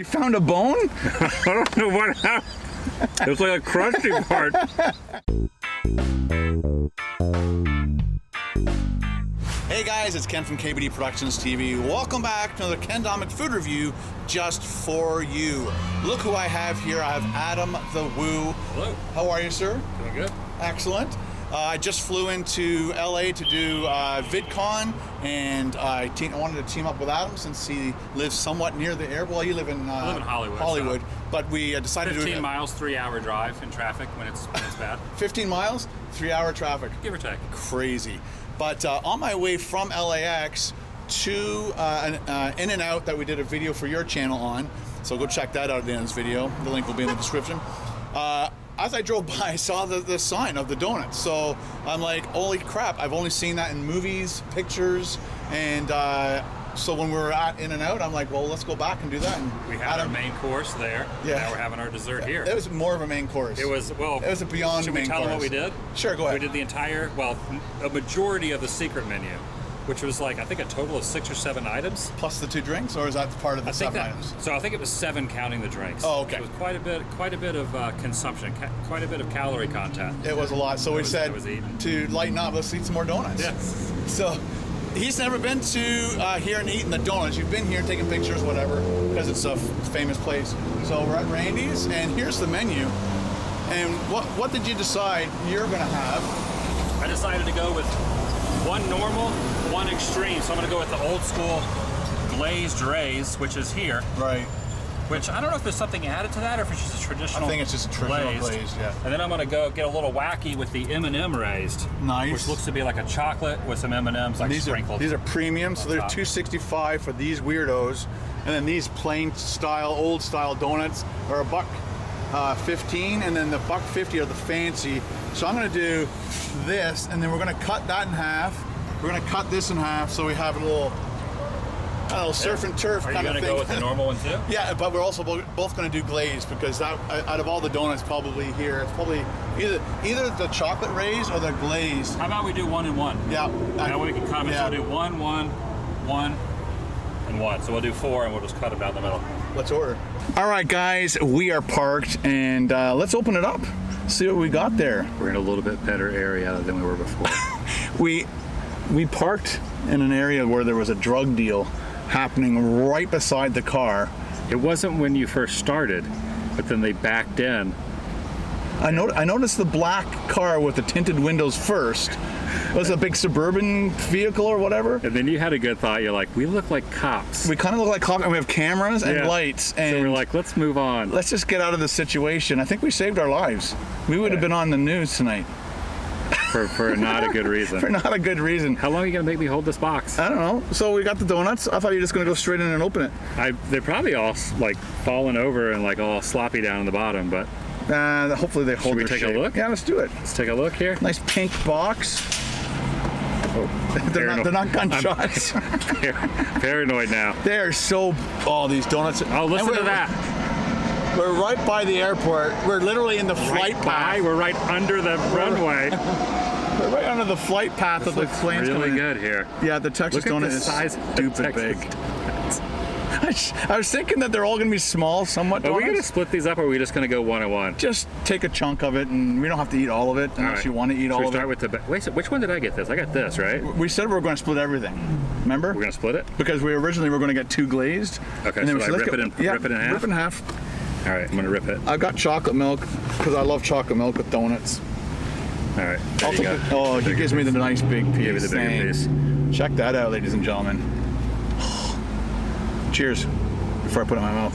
You found a bone? I don't know what happened. It was like a crusty part. Hey guys, it's Ken from KBDProductionsTV. Welcome back to another Ken Domik food review just for you. Look who I have here. I have AdamTheWoo. Hello. How are you, sir? Doing good. Excellent. I just flew into LA to do VidCon, and I wanted to team up with Adam since he lives somewhat near the air. Well, you live in I live in Hollywood. Hollywood, but we decided to do 15 miles, 3-hour drive in traffic when it's bad. 15 miles, 3-hour traffic. Give or take. Crazy. But on my way from LAX to an In-N-Out that we did a video for your channel on, so go check that out at the end of this video. The link will be in the description. As I drove by, I saw the sign of the donuts. So I'm like, holy crap, I've only seen that in movies, pictures, and so when we were at In-N-Out, I'm like, well, let's go back and do that. And We had our main course there. Yeah. Now we're having our dessert here. It was more of a main course. It was, well, it was a beyond should main we tell course. them what we did? Sure, go ahead. We did the entire, well, a majority of the secret menu, which was like, I think a total of 6 or 7 items. Plus the 2 drinks, or is that part of the 7 items? So I think it was 7 counting the drinks. Oh, okay. It was quite a bit of consumption, quite a bit of calorie content. It was a lot. So we said to lighten up, let's eat some more donuts. Yes. So he's never been to here and eaten the donuts. You've been here taking pictures, whatever, because it's a famous place. So we're at Randy's, and here's the menu. And what did you decide you're gonna have? I decided to go with 1 normal, 1 extreme. So I'm gonna go with the old school glazed rays, which is here. Right. Which I don't know if there's something added to that or if it's just a traditional. I think it's just a traditional glazed, yeah. And then I'm gonna go get a little wacky with the M&M raised. Nice. Which looks to be like a chocolate with some M&Ms like sprinkled. These are premium, so they're top. $2.65 for these weirdos, and then these plain style, old style donuts are $1.15, and then the $1.50 are the fancy. So I'm gonna do this, and then we're gonna cut that in half. We're gonna cut this in half, so we have a little surf and turf kind of thing. Are you gonna go with the normal one too? Yeah, but we're also both gonna do glazed, because that, out of all the donuts probably here, it's probably either the chocolate rays or the glazed. How about we do 1 and 1? Yeah. That way we can comment. Yeah. So we'll do 1, 1, 1, and 1. So we'll do 4, and we'll just cut them down the middle. Let's order. All right, guys, we are parked, and let's open it up. See what we got there. We're in a little bit better area than we were before. We parked in an area where there was a drug deal happening right beside the car. It wasn't when you first started, but then they backed in. I noticed the black car with the tinted windows first. It was a big suburban vehicle or whatever. And then you had a good thought. You're like, we look like cops. We kind of look like cops, and we have cameras and lights. And so we're like, let's move on. Let's just get out of this situation. I think we saved our lives. We would have been on the news tonight. For not a good reason. For not a good reason. How long are you gonna make me hold this box? I don't know. So we got the donuts. I thought you were just gonna go straight in and open it. They're probably all like falling over and like all sloppy down in the bottom, but hopefully they hold their shape. Should we take a look? Yeah, let's do it. Let's take a look here. Nice pink box. Oh, they're not gunshots. Paranoid now. They are so. Oh, these donuts. Oh, listen to that. We're right by the airport. We're literally in the flight path. We're right under the runway. We're right under the flight path of the planes. Really good here. Yeah, the Texas donut is size stupid big. I was thinking that they're all going to be small, somewhat. Are we going to split these up, or are we just going to go 1 and 1? Just take a chunk of it, and we don't have to eat all of it unless you want to eat all of it. Start with the. Wait, so which one did I get? This? I got this, right? We said we were going to split everything. Remember? We're going to split it because we originally were going to get 2 glazed. Okay, so I rip it in half. Rip in half. All right, I'm going to rip it. I've got chocolate milk because I love chocolate milk with donuts. All right. Oh, he gives me the nice big piece. Give me the bigger piece. Check that out, ladies and gentlemen. Cheers. Before I put it in my mouth.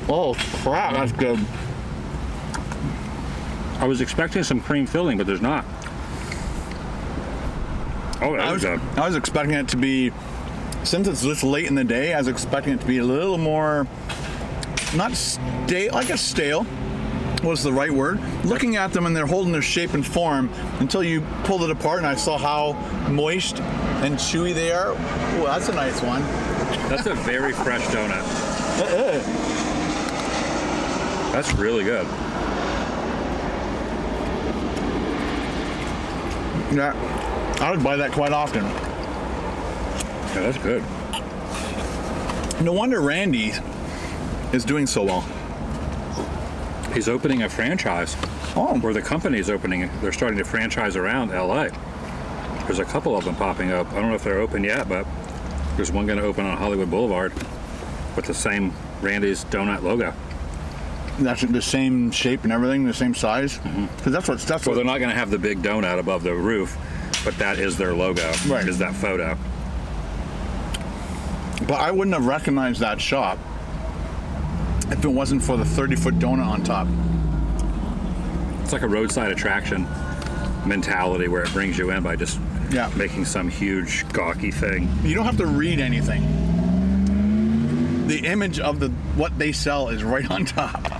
Oh crap, that's good. I was expecting some cream filling, but there's not. Oh, that was good. I was expecting it to be, since it's this late in the day, I was expecting it to be a little more, not stale, I guess stale was the right word. Looking at them and they're holding their shape and form until you pulled it apart and I saw how moist and chewy they are. Oh, that's a nice one. That's a very fresh donut. That's really good. Yeah, I would buy that quite often. Yeah, that's good. No wonder Randy is doing so well? He's opening a franchise. Oh. Or the company's opening. They're starting to franchise around LA. There's a couple of them popping up. I don't know if they're open yet, but there's one going to open on Hollywood Boulevard with the same Randy's Donut logo. That's the same shape and everything, the same size? Because that's Well, they're not going to have the big donut above the roof, but that is their logo, Right. is that photo. But I wouldn't have recognized that shop if it wasn't for the 30-foot donut on top. It's like a roadside attraction mentality where it brings you in by just making some huge gawky thing. You don't have to read anything. The image of what they sell is right on top.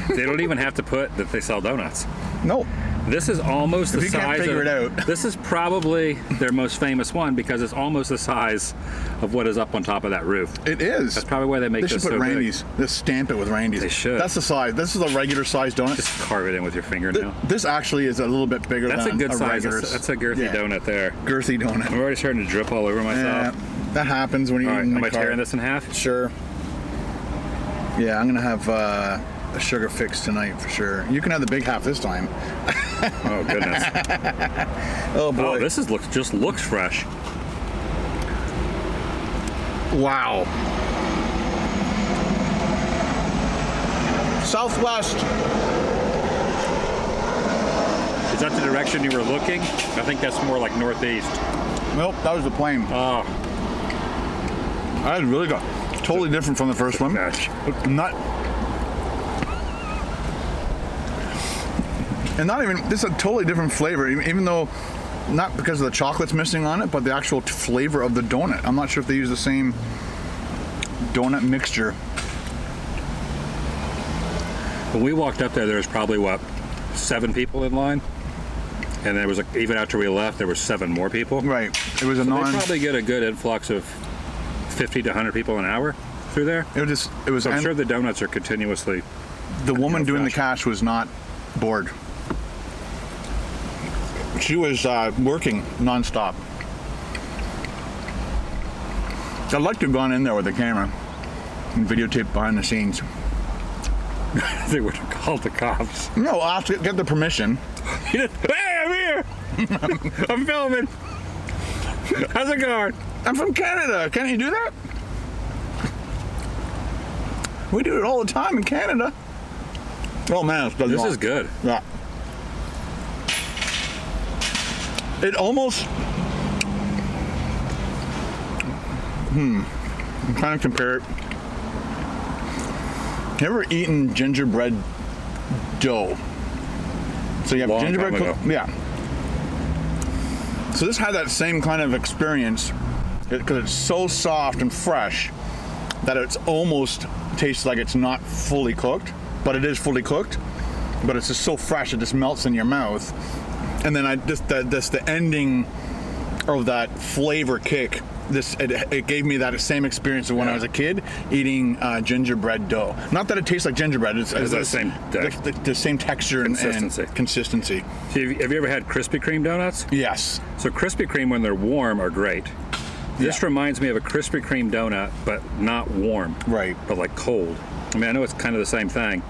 They don't even have to put that they sell donuts. No. This is almost the size you can't figure it out. This is probably their most famous one because it's almost the size of what is up on top of that roof. It is. That's probably why they make They this should put so Randy's. big. Just stamp it with Randy's. They should. That's the size. This is a regular size donut. Just carve it in with your fingernail. This actually is a little bit bigger That's than a good size. regular. That's a girthy donut there. Girthy donut. I'm already starting to drip all over myself. That happens when you're All right, eating am the I car. tearing this in half? Sure. Yeah, I'm gonna have a sugar fix tonight for sure. You can have the big half this time. Oh goodness. Oh boy. Oh, this just looks fresh. Wow. Southwest. Is that the direction you were looking? I think that's more like northeast. Nope, that was the plane. Oh, That is really good. Totally different from the first one. gosh. Not. And not even, this is a totally different flavor, even though, not because of the chocolate's missing on it, but the actual flavor of the donut. I'm not sure if they use the same donut mixture. When we walked up there was probably, 7 people in line? And there was, even after we left, there were 7 more people. Right. It was a They probably get a good influx of 50 to 100 people an hour through there. It was. I'm sure the donuts are continuously. The woman doing the fresh. cash was not bored. She was working nonstop. I'd like to have gone in there with a camera and videotape behind the scenes. They would have called the cops. No, I'll have to get the permission. Hey, I'm here! I'm filming! How's it going? I'm from Canada. Can't you do that? We do it all the time in Canada. Oh man, This is good. Yeah. It almost. I'm trying to compare it. You ever eaten gingerbread dough? So you have Long gingerbread time ago. Yeah. So this had that same kind of experience because it's so soft and fresh that it's almost tastes like it's not fully cooked, but it is fully cooked. But it's just so fresh it just melts in your mouth. And then the ending of that flavor kick. It gave me that same experience of when I was a kid eating gingerbread dough. Not that it tastes like gingerbread. It's the same the same texture and consistency. Have you ever had Krispy Kreme donuts? Yes. So Krispy Kreme, when they're warm, are great. This reminds me of a Krispy Kreme donut, but not warm. Right. But like cold. I mean, I know it's kind of the same thing,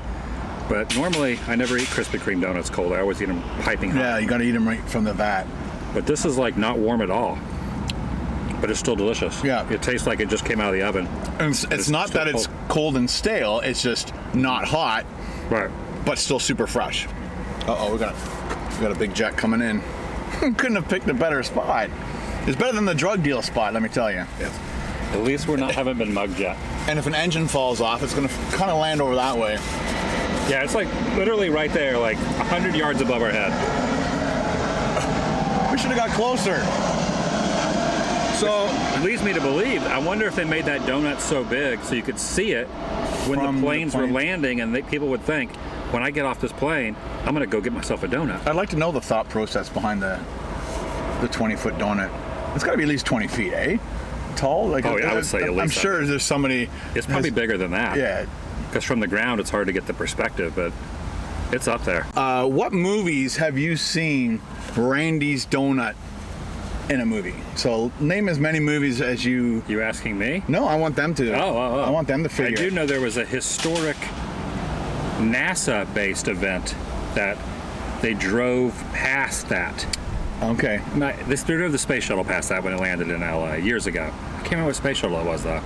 but normally I never eat Krispy Kreme donuts cold. I always eat them piping hot. Yeah, you got to eat them right from the vat. But this is like not warm at all. But it's still delicious. Yeah. It tastes like it just came out of the oven. And it's not that it's cold and stale. It's just not hot, Right. but still super fresh. Uh-oh, we got a big jet coming in. Couldn't have picked a better spot. It's better than the drug deal spot, let me tell you. Yes. At least haven't been mugged yet. And if an engine falls off, it's going to kind of land over that way. Yeah, it's like literally right there, like 100 yards above our head. We should have got closer. So it leads me to believe, I wonder if they made that donut so big so you could see it when the planes were landing, and people would think, when I get off this plane, I'm going to go get myself a donut. I'd like to know the thought process behind the 20-foot donut. It's got to be at least 20 feet, eh? Tall? Like, I would say at least. I'm sure there's somebody... It's probably bigger than that. Yeah. Because from the ground, it's hard to get the perspective, but it's up there. What movies have you seen Randy's Donut in a movie. So name as many movies as you... You asking me? No, I want them to. Oh. I want them to figure I do it. know there was a historic NASA-based event that they drove past that. Okay. They drove the space shuttle past that when it landed in LA years ago. I can't remember what space shuttle it was though.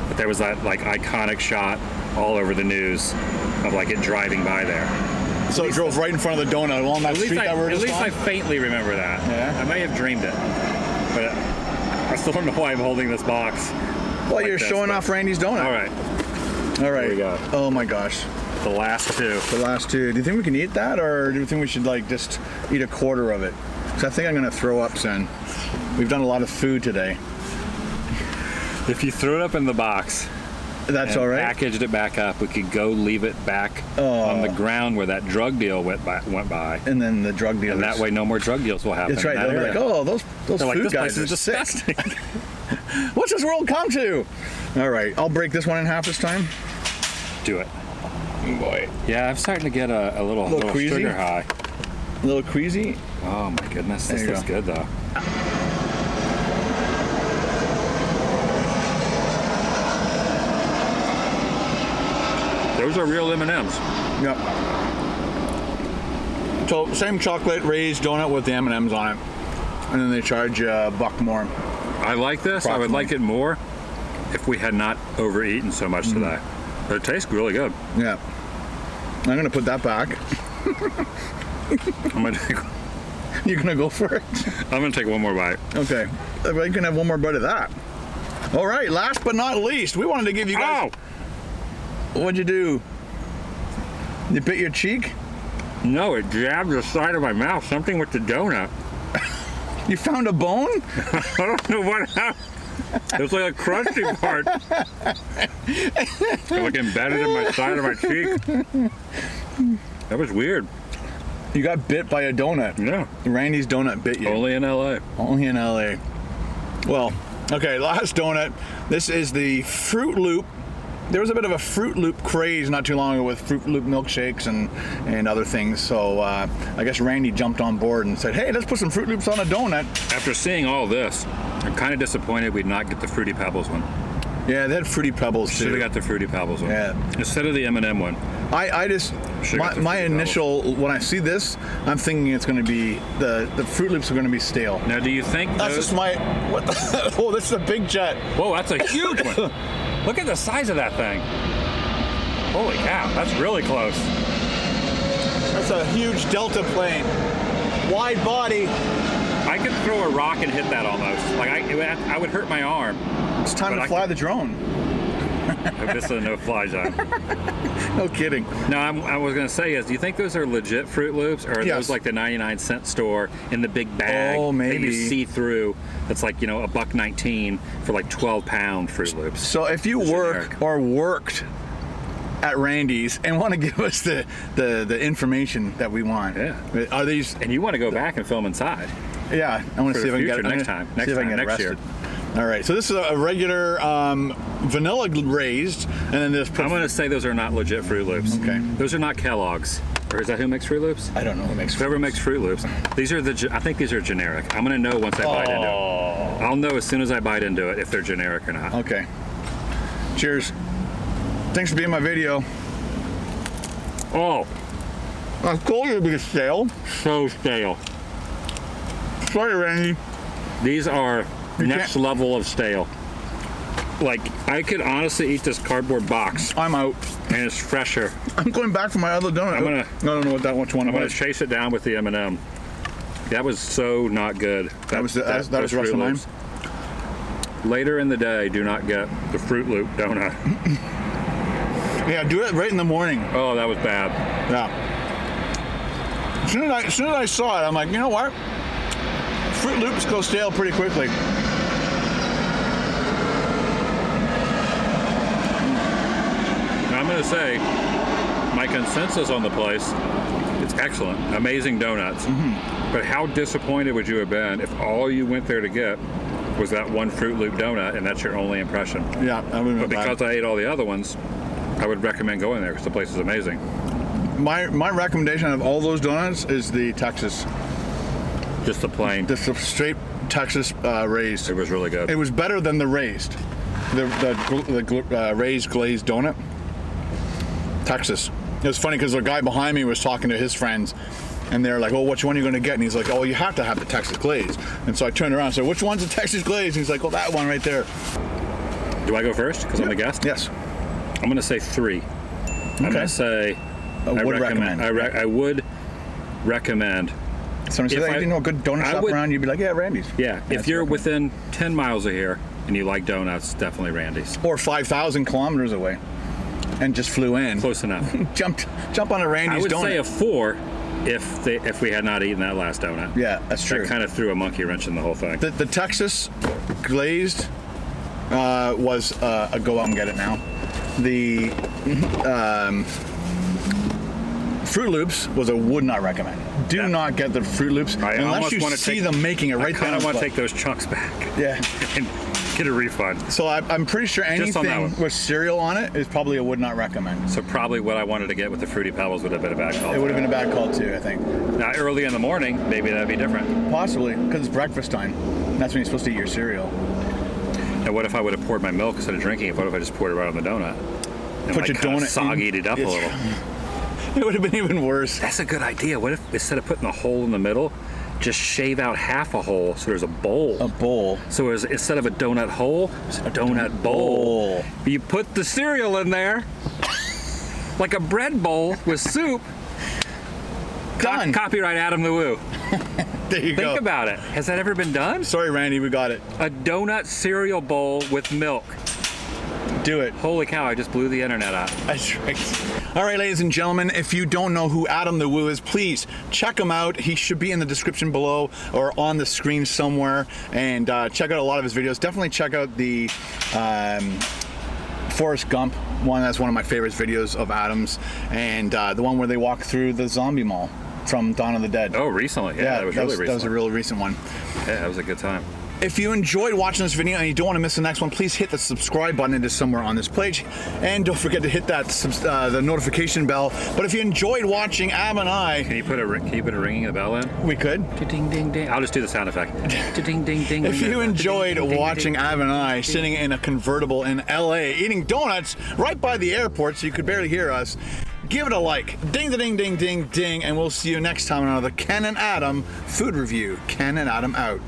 But there was that like iconic shot all over the news of like it driving by there. So it drove right in front of the donut along that street that we're just on? At least I faintly remember that. Yeah. I may have dreamed it, but I still don't know why I'm holding this box. Well, like you're this, showing off Randy's donut. All right. All right. Here we go. Oh my gosh. The last two. The last two. Do you think we can eat that, or do you think we should like just eat a quarter of it? Because I think I'm gonna throw up soon. We've done a lot of food today. If you threw it up in the box, that's and all right. Packaged it back up, we could go leave it back on the ground where that drug deal went by. And then the drug dealers. And that way, no more drug deals will happen. That's right. in that They'll be area. like, oh, those They're food like, this guys place are is disgusting. What's this world come to? All right, I'll break this one in half this time. Do it. Boy. Yeah, I'm starting to get a little queasy? sugar high. A little queasy. Oh my goodness, this There you looks go. good though. Those are real M&Ms. Yep. So same chocolate raised donut with the M&Ms on it, and then they charge you $1 more. I like this. I would like it more if we had not overeaten so much today. But it tastes really good. Yeah. I'm gonna put that back. I'm gonna take, You're gonna go for it? I'm gonna take one more bite. Okay. I can have one more bite of that. All right. Last but not least, we wanted to give you guys. Oh! What'd you do? You bit your cheek? No, it jabbed the side of my mouth. Something with the donut. You found a bone? I don't know what happened. It was like a crunchy part. It like embedded in my side of my cheek. That was weird. You got bit by a donut. Yeah. Randy's donut bit you. Only in LA. Only in LA. Well, okay, last donut. This is the Fruit Loop. There was a bit of a Fruit Loop craze not too long ago with Fruit Loop milkshakes and other things. So I guess Randy jumped on board and said, hey, let's put some Fruit Loops on a donut. After seeing all this, I'm kind of disappointed we'd not get the Fruity Pebbles one. Yeah, they had Fruity Pebbles too. Should have got the Fruity Pebbles one. Yeah. Instead of the M&M one. I just, my initial, when I see this, I'm thinking it's going to be, the Fruit Loops are going to be stale. Now, do you think That's those... just my, what the, oh, this is a big jet. Whoa, that's a huge one. Look at the size of that thing. Holy cow, that's really close. That's a huge Delta plane. Wide body. I could throw a rock and hit that almost. Like I would hurt my arm. It's time to fly the drone. This is a no-fly zone. No kidding. No, I was going to say is, do you think those are legit Fruit Loops, or are Yes. those like the 99-cent store in the big bag Oh, maybe. that you see through? That's like, you know, $1.19 for like 12-pound Fruit Loops. So if you work or worked at Randy's and want to give us the information that we want, Yeah. are these? And you want to go back and film inside? Yeah, I want to For see if the I can get future, next time. see if I can get Next arrested. All right, so this is a regular vanilla raised, and then this. I'm going to say those are not legit Fruit Loops. Okay. Those are not Kellogg's. Or is that who makes Fruit Loops? I don't know who makes. Whoever makes Fruit Loops. These are I think these are generic. I'm going to know once I bite into it. I'll know as soon as I bite into it if they're generic or not. Okay. Cheers. Thanks for being my video. Oh, I told you to be stale. so stale. Sorry, Randy. These are next can't- level of stale. Like, I could honestly eat this cardboard box, I'm out. and it's fresher. I'm going back for my other donut. I don't know which one I'm it gonna was. chase it down with the M&M. That was so not good. That was the those rest Fruit of mine. Loops. Later in the day, do not get the Fruit Loop donut. Yeah, do it right in the morning. Oh, that was bad. Yeah. As soon as I saw it, I'm like, you know what? Fruit Loops go stale pretty quickly. Now, I'm gonna say, my consensus on the place, it's excellent, amazing donuts. But how disappointed would you have been if all you went there to get was that one Fruit Loop donut, and that's your only impression? Yeah, I would. But because I ate all the other ones, I would recommend going there because the place is amazing. My recommendation of all those donuts is the Texas. Just the plain. Just a straight Texas raised. It was really good. It was better than the raised. The raised glazed donut. Texas. It was funny because the guy behind me was talking to his friends, and they're like, "Oh, which one are you going to get?" And he's like, "Oh, you have to have the Texas glaze." And so I turned around and said, "Which one's the Texas glaze?" And he's like, "Oh, that one right there." Do I go first because I'm the guest? Yes. I'm going to say 3. I'm going to say I would recommend. I would recommend. Somebody said, "Hey, you know a good donut shop around?" You'd be like, "Yeah, Randy's." Yeah, if you're within 10 miles of here and you like donuts, definitely Randy's. Or 5,000 kilometers away, and just flew in. Close enough. Jump on a Randy's donut. I would say a 4 if we had not eaten that last donut. Yeah, that's true. That kind of threw a monkey wrench in the whole thing. The Texas glazed was a go out and get it now. The Fruit Loops was a would not recommend. Do not get the Fruit Loops unless you see them making it right there. I kind of want to take those chunks back. Yeah. And get a refund. So I'm pretty sure anything with cereal on it is probably a would not recommend. So probably what I wanted to get with the Fruity Pebbles would have been a bad call. It would have been a bad call too, I think. Now early in the morning, maybe that'd be different. Possibly, because it's breakfast time. That's when you're supposed to eat your cereal. And what if I would have poured my milk instead of drinking it? What if I just poured it right on the donut? And put your donut soggied it up a little. It would have been even worse. That's a good idea. What if instead of putting a hole in the middle, just shave out half a hole so there's a bowl? A bowl. So instead of a donut hole, it's a donut bowl. You put the cereal in there, like a bread bowl with soup. Done. Copyright AdamTheWoo. There you go. Think about it. Has that ever been done? Sorry, Randy, we got it. A donut cereal bowl with milk. Do it. Holy cow, I just blew the internet out. That's right. All right, ladies and gentlemen, if you don't know who AdamTheWoo is, please check him out. He should be in the description below or on the screen somewhere. And check out a lot of his videos. Definitely check out the Forrest Gump one. That's one of my favorite videos of Adam's. And the one where they walk through the zombie mall from Dawn of the Dead. Oh, recently? Yeah, that was really recent. That was a really recent one. Yeah, that was a good time. If you enjoyed watching this video and you don't want to miss the next one, please hit the subscribe button. It is somewhere on this page. And don't forget to hit that the notification bell. But if you enjoyed watching Ab and I... Can you put a ringing of the bell in? We could. Ding, ding, ding. I'll just do the sound effect. Ding, ding, ding. If you enjoyed watching Ab and I sitting in a convertible in LA eating donuts right by the airport so you could barely hear us, give it a like. Ding, ding, ding, ding, ding. And we'll see you next time on another Ken and Adam food review. Ken and Adam out.